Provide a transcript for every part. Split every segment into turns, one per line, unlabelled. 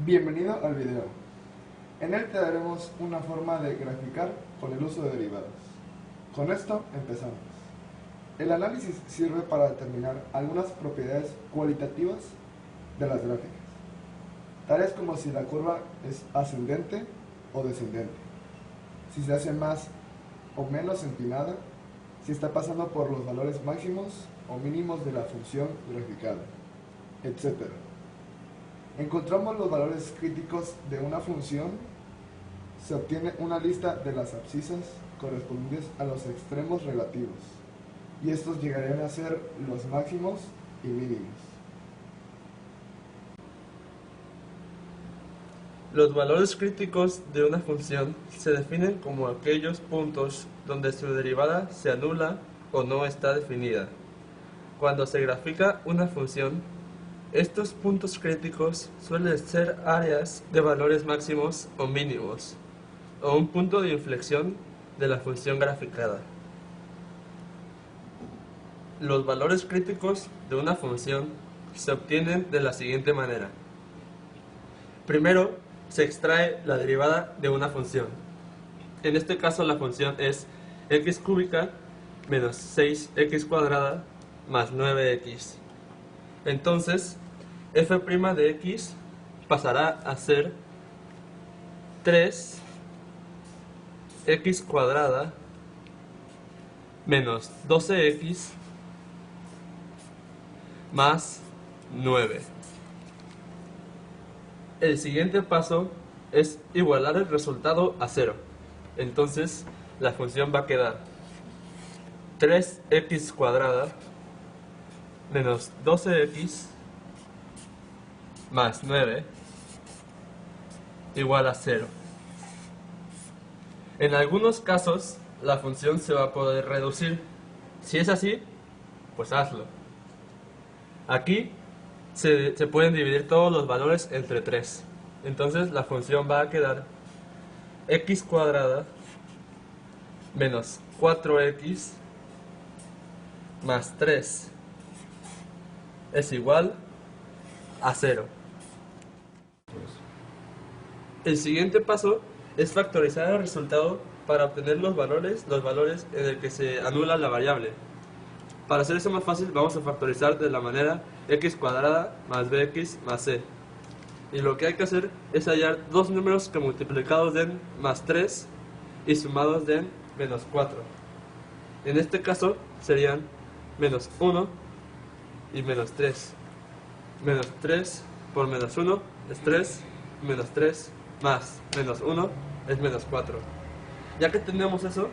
Bienvenido al video. En él te daremos una forma de graficar con el uso de derivadas. Con esto empezamos. El análisis sirve para determinar algunas propiedades cualitativas de las gráficas, tales como si la curva es ascendente o descendente, si se hace más o menos empinada, si está pasando por los valores máximos o mínimos de la función graficada, etc. Encontramos los valores críticos de una función, se obtiene una lista de las abscisas correspondientes a los extremos relativos, y estos llegarían a ser los máximos y mínimos.
Los valores críticos de una función se definen como aquellos puntos donde su derivada se anula o no está definida. Cuando se grafica una función, estos puntos críticos suelen ser áreas de valores máximos o mínimos, o un punto de inflexión de la función graficada. Los valores críticos de una función se obtienen de la siguiente manera. Primero, se extrae la derivada de una función. En este caso la función es x cúbica menos 6x cuadrada más 9x. Entonces, f' de x pasará a ser 3x cuadrada menos 12x más 9. El siguiente paso es igualar el resultado a 0. Entonces, la función va a quedar 3x cuadrada menos 12x más 9 igual a 0. En algunos casos, la función se va a poder reducir. Si es así, pues hazlo. Aquí se pueden dividir todos los valores entre 3. Entonces la función va a quedar x cuadrada menos 4x más 3 es igual a 0. El siguiente paso es factorizar el resultado para obtener los valores en el que se anula la variable. Para hacer eso más fácil, vamos a factorizar de la manera x cuadrada más bx más c. Y lo que hay que hacer es hallar dos números que multiplicados den más 3 y sumados den menos 4. En este caso serían menos 1 y menos 3. Menos 3 por menos 1 es 3, menos 3 más menos 1 es menos 4. Ya que tenemos eso,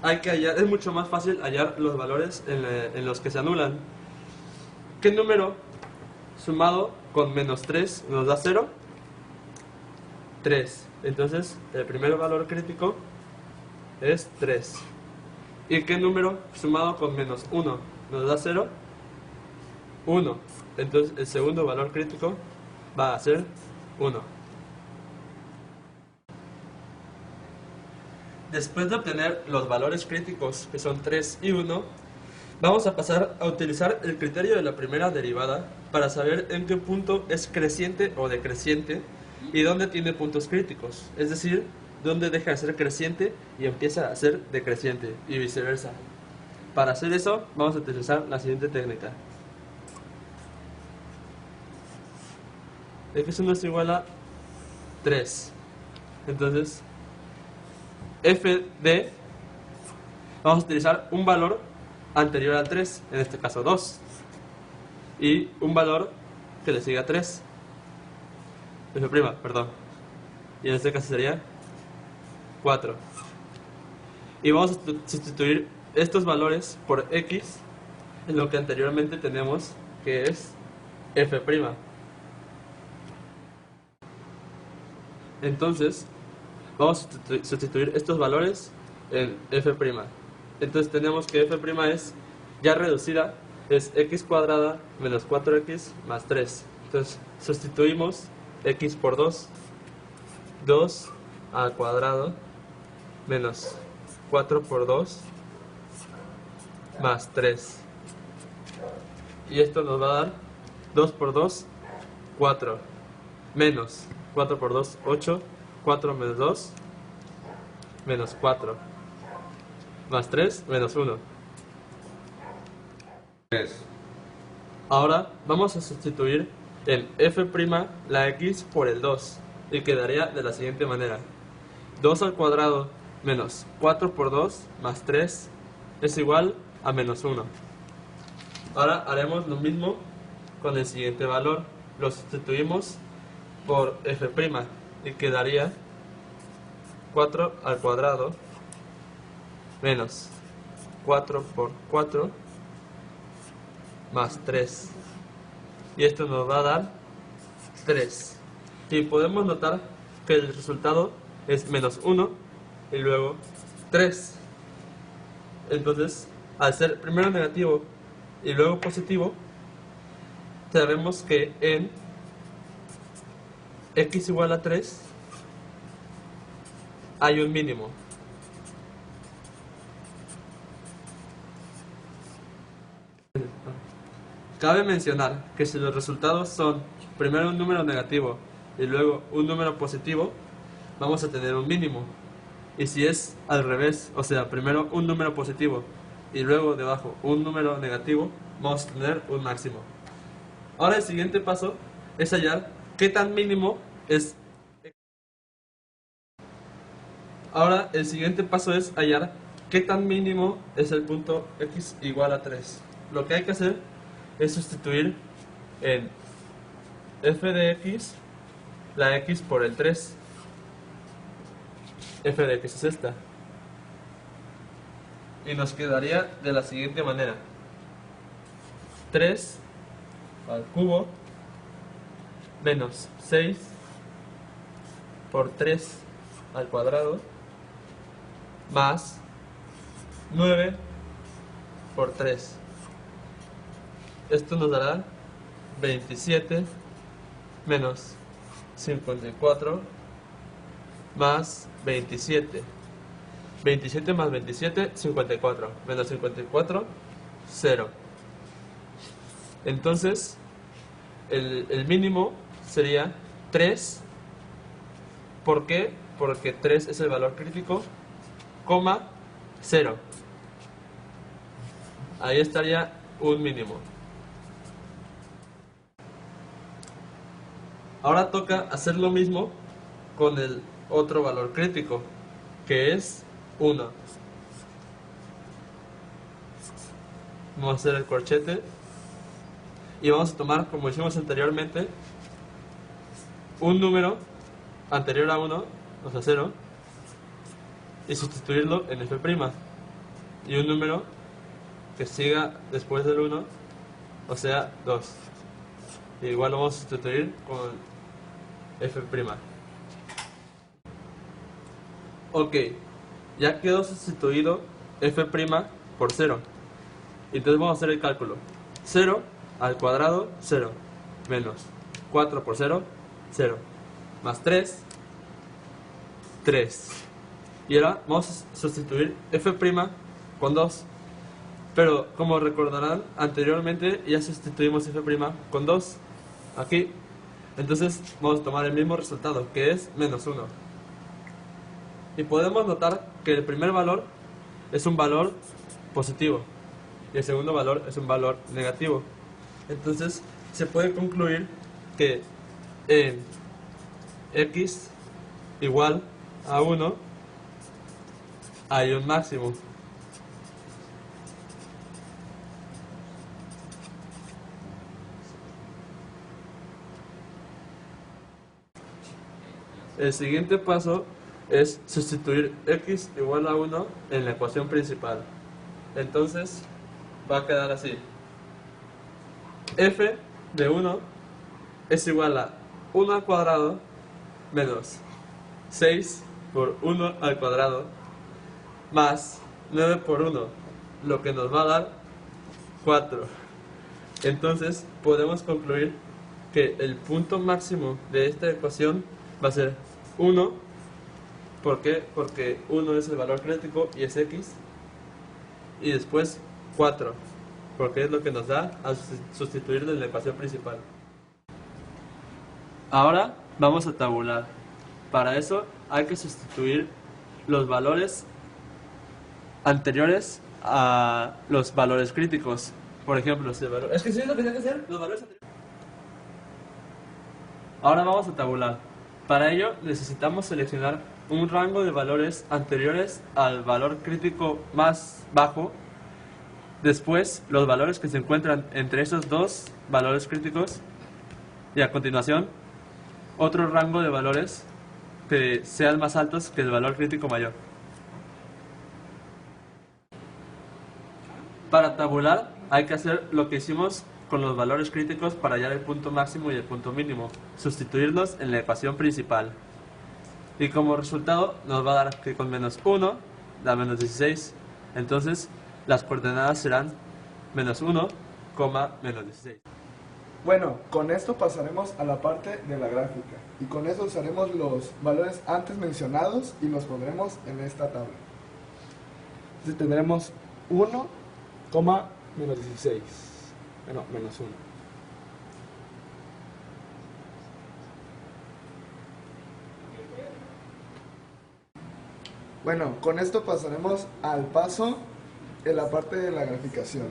hay que hallar, es mucho más fácil hallar los valores en los que se anulan. ¿Qué número sumado con menos 3 nos da 0? 3. Entonces, el primer valor crítico es 3. ¿Y qué número sumado con menos 1 nos da 0? 1. Entonces, el segundo valor crítico va a ser 1. Después de obtener los valores críticos, que son 3 y 1, vamos a pasar a utilizar el criterio de la primera derivada para saber en qué punto es creciente o decreciente y dónde tiene puntos críticos, es decir, dónde deja de ser creciente y empieza a ser decreciente y viceversa. Para hacer eso, vamos a utilizar la siguiente técnica. X1 es igual a 3. Entonces, f de, vamos a utilizar un valor anterior al 3, en este caso 2, y un valor que le siga a 3, f', perdón, y en este caso sería 4. Y vamos a sustituir estos valores por x en lo que anteriormente tenemos, que es f'. Entonces, vamos a sustituir estos valores en f'. Entonces tenemos que f' es, ya reducida, es x cuadrada menos 4x más 3. Entonces sustituimos x por 2. 2 al cuadrado menos 4 por 2 más 3. Y esto nos va a dar 2 por 2, 4. menos 4 por 2, 8, 4 menos 2, menos 4, más 3, menos 1.
3.
Ahora vamos a sustituir en f' la x por el 2 y quedaría de la siguiente manera. 2 al cuadrado menos 4 por 2 más 3 es igual a menos 1. Ahora haremos lo mismo con el siguiente valor. Lo sustituimos por f' y quedaría 4 al cuadrado menos 4 por 4 más 3. Y esto nos va a dar 3. Y podemos notar que el resultado es menos 1 y luego 3. Entonces, al ser primero negativo y luego positivo, sabemos que en x igual a 3 hay un mínimo. Cabe mencionar que si los resultados son primero un número negativo y luego un número positivo, vamos a tener un mínimo. Y si es al revés, o sea, primero un número positivo y luego debajo un número negativo, vamos a tener un máximo. Ahora el siguiente paso es hallar qué tan mínimo es. Ahora el siguiente paso es hallar qué tan mínimo es el punto x igual a 3. Lo que hay que hacer es sustituir en f de x la x por el 3. F de x es esta. Y nos quedaría de la siguiente manera. 3 al cubo menos 6 por 3 al cuadrado más 9 por 3. Esto nos dará 27 menos 54 más 27. 27 más 27, 54. Menos 54, 0. Entonces, el mínimo sería 3. ¿Por qué? Porque 3 es el valor crítico, coma 0. Ahí estaría un mínimo. Ahora toca hacer lo mismo con el otro valor crítico, que es 1. Vamos a hacer el corchete y vamos a tomar, como hicimos anteriormente, un número anterior a 1, o sea 0, y sustituirlo en f', y un número que siga después del 1, o sea 2. Y igual lo vamos a sustituir con f'. Ok, ya quedó sustituido f' por 0. Entonces vamos a hacer el cálculo. 0 al cuadrado, 0. Menos 4 por 0, 0. Más 3, 3. Y ahora vamos a sustituir f' con 2. Pero como recordarán, anteriormente ya sustituimos f' con 2. Aquí. Entonces vamos a tomar el mismo resultado, que es menos 1. Y podemos notar que el primer valor es un valor positivo y el segundo valor es un valor negativo. Entonces se puede concluir que en x igual a 1 hay un máximo. El siguiente paso es sustituir x igual a 1 en la ecuación principal. Entonces va a quedar así. F de 1 es igual a 1 al cuadrado menos 6 por 1 al cuadrado más 9 por 1, lo que nos va a dar 4. Entonces podemos concluir que el punto máximo de esta ecuación va a ser 1. ¿Por qué? Porque 1 es el valor crítico y es x. Y después 4, porque es lo que nos da al sustituirlo en la ecuación principal. Ahora Vamos a tabular. Para eso hay que sustituir los valores anteriores a los valores críticos. Por ejemplo, si el valor... Es que sí es lo que tiene que ser, los valores anteriores. Ahora vamos a tabular. Para ello necesitamos seleccionar un rango de valores anteriores al valor crítico más bajo. Después, los valores que se encuentran entre esos dos valores críticos. Y a continuación, otro rango de valores que sean más altos que el valor crítico mayor. Para tabular hay que hacer lo que hicimos con los valores críticos para hallar el punto máximo y el punto mínimo, sustituirlos en la ecuación principal. Y como resultado nos va a dar que con menos 1 da menos 16. Entonces las coordenadas serán menos 1, menos 16.
Bueno, con esto pasaremos a la parte de la gráfica y con eso usaremos los valores antes mencionados y los pondremos en esta tabla. Entonces tendremos 1, menos 16, bueno, menos 1. Bueno, con esto pasaremos al paso en la parte de la graficación.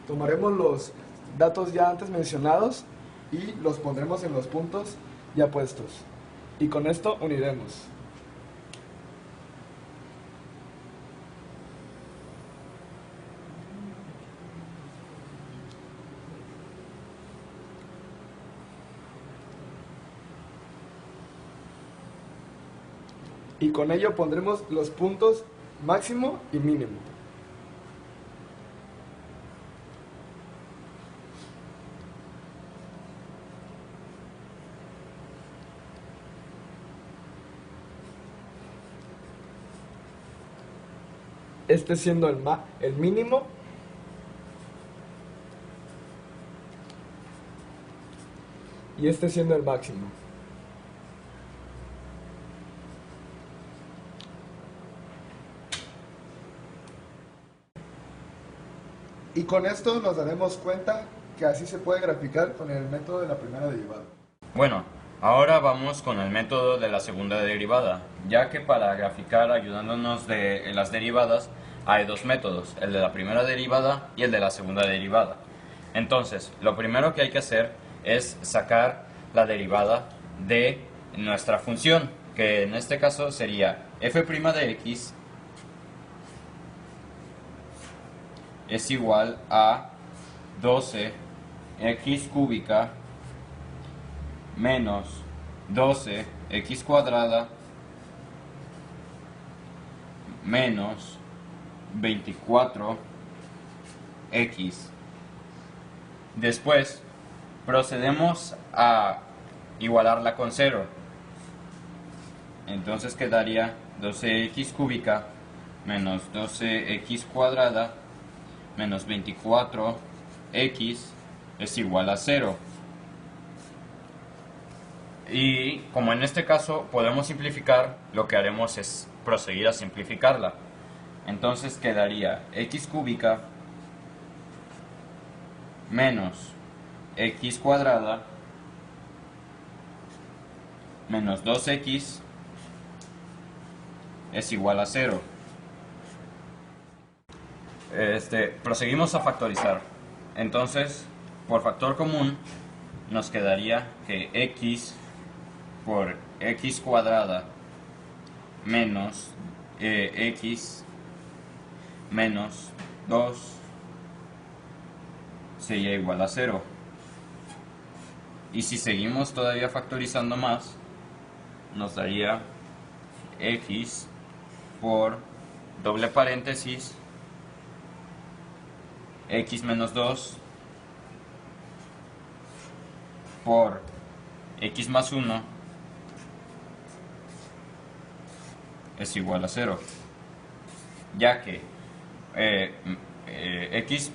Tomaremos los datos ya antes mencionados y los pondremos en los puntos ya puestos. Y con esto uniremos. Y con ello pondremos los puntos máximo y mínimo. Este siendo el mínimo y este siendo el máximo. Y con esto nos daremos cuenta que así se puede graficar con el método de la primera derivada.
Bueno, ahora vamos con el método de la segunda derivada, ya que para graficar ayudándonos de las derivadas hay dos métodos, el de la primera derivada y el de la segunda derivada. Entonces, lo primero que hay que hacer es sacar la derivada de nuestra función, que en este caso sería f' de x es igual a 12x cúbica menos 12x cuadrada menos 24x. Después procedemos a igualarla con 0. Entonces quedaría 12x cúbica menos 12x cuadrada menos 24x es igual a 0. Y como en este caso podemos simplificar, lo que haremos es proseguir a simplificarla. Entonces quedaría x cúbica menos x cuadrada menos 2x es igual a 0. Proseguimos a factorizar. Entonces, por factor común, nos quedaría que x por x cuadrada menos x menos 2 sería igual a 0. Y si seguimos todavía factorizando más, nos daría x por doble paréntesis x menos 2 por x más 1 es igual a 0, ya que x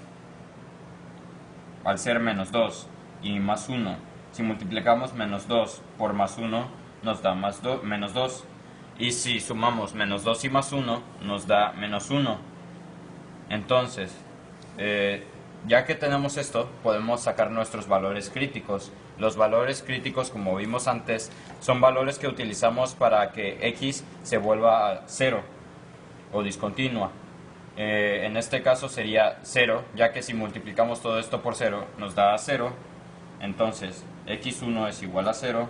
al ser menos 2 y más 1, si multiplicamos menos 2 por más 1 nos da menos 2, y si sumamos menos 2 y más 1 nos da menos 1. Entonces, ya que tenemos esto, podemos sacar nuestros valores críticos, Los valores críticos, como vimos antes, son valores que utilizamos para que x se vuelva a 0 o discontinua. En este caso sería 0, ya que si multiplicamos todo esto por 0 nos da 0. Entonces x1 es igual a 0.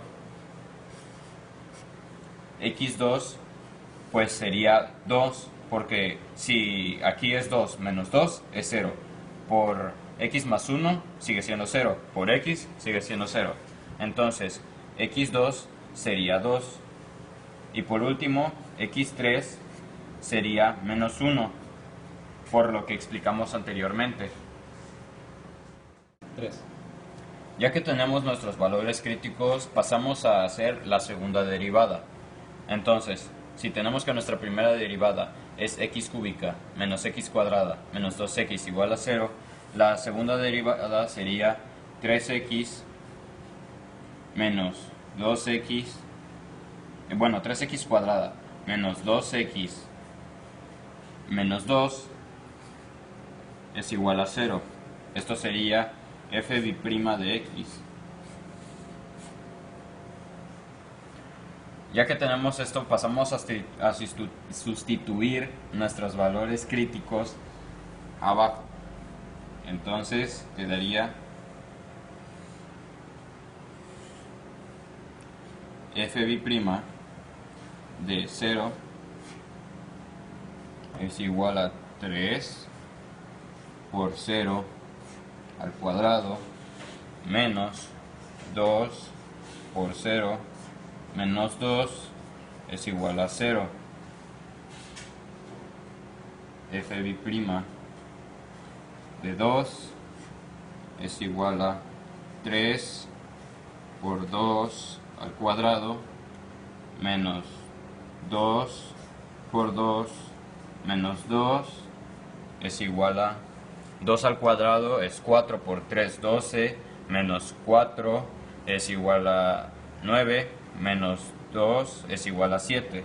x2 pues sería 2, porque si aquí es 2 menos 2 es 0. Por x más 1 sigue siendo 0. Por x sigue siendo 0. Entonces x2 sería 2. Y por último x3 sería menos 1, por lo que explicamos anteriormente.
3.
Ya que tenemos nuestros valores críticos, pasamos a hacer la segunda derivada. Entonces, si tenemos que nuestra primera derivada es x cúbica menos x cuadrada menos 2x igual a 0, la segunda derivada sería 3x menos 2x, 3x cuadrada menos 2x menos 2 es igual a 0. Esto sería f' de x. Ya que tenemos esto, pasamos a sustituir nuestros valores críticos abajo. Entonces quedaría f' de 0 es igual a 3 por 0 al cuadrado menos 2 por 0 menos 2 es igual a 0. f' de 2 es igual a 3 por 2 al cuadrado menos 2 por 2 menos 2 es igual a 2 al cuadrado es 4 por 3, 12, menos 4 es igual a 9, menos 2 es igual a 7.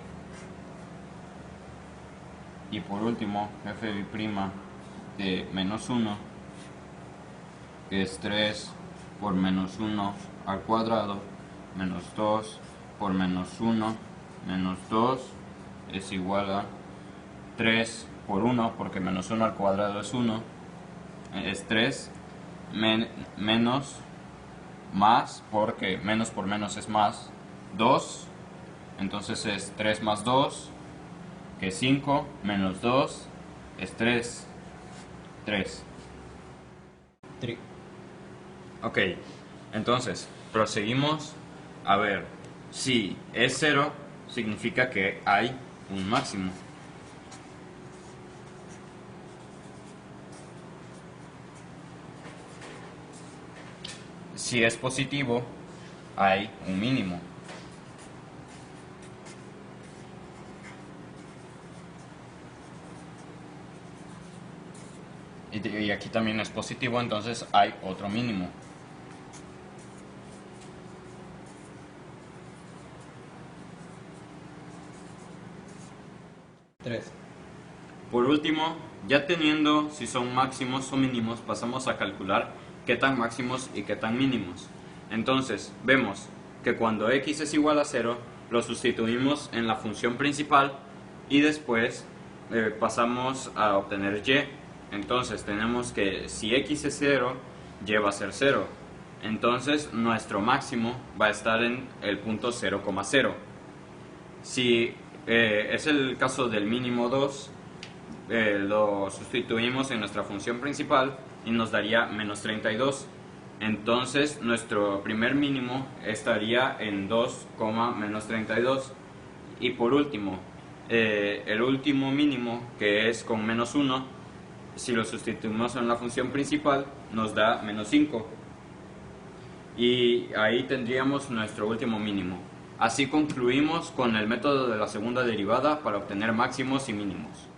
Y por último, f' de menos 1, que es 3 por menos 1 al cuadrado, menos 2 por menos 1, menos 2 es igual a 3 por 1, porque menos 1 al cuadrado es 1, es 3, menos, más, porque menos por menos es más, 2, entonces es 3 más 2, que es 5, menos 2, es 3, 3. Ok, entonces, proseguimos a ver, si es 0, significa que hay un máximo. Si es positivo, hay un mínimo. Y aquí también es positivo, entonces hay otro mínimo. Por último, ya teniendo si son máximos o mínimos, pasamos a calcular qué tan máximos y qué tan mínimos. Entonces, vemos que cuando x es igual a 0, lo sustituimos en la función principal y después pasamos a obtener y. Entonces, tenemos que si x es 0, y va a ser 0. Entonces, nuestro máximo va a estar en el punto 0,0. Si es el caso del mínimo 2, lo sustituimos en nuestra función principal y nos daría menos 32. Entonces nuestro primer mínimo estaría en 2, menos 32. Y por último, el último mínimo, que es con menos 1, si lo sustituimos en la función principal nos da menos 5. Y ahí tendríamos nuestro último mínimo. Así concluimos con el método de la segunda derivada para obtener máximos y mínimos.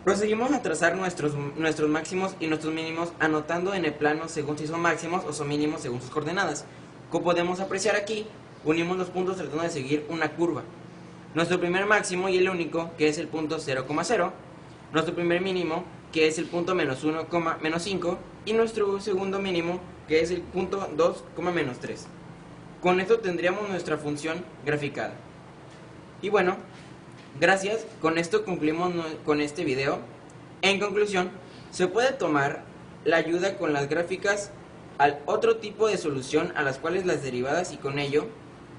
Proseguimos a trazar nuestros máximos y nuestros mínimos anotando en el plano según si son máximos o son mínimos según sus coordenadas. Como podemos apreciar aquí, unimos los puntos tratando de seguir una curva. Nuestro primer máximo y el único, que es el punto 0,0, nuestro primer mínimo, que es el punto menos 1, menos 5, y nuestro segundo mínimo, que es el punto 2, menos 3. Con esto tendríamos nuestra función graficada. Y bueno, gracias, con esto concluimos con este video. En conclusión, se puede tomar la ayuda con las gráficas al otro tipo de solución a las cuales las derivadas y con ello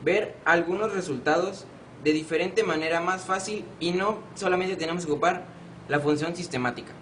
ver algunos resultados de diferente manera más fácil y no solamente tenemos que ocupar la función sistemática.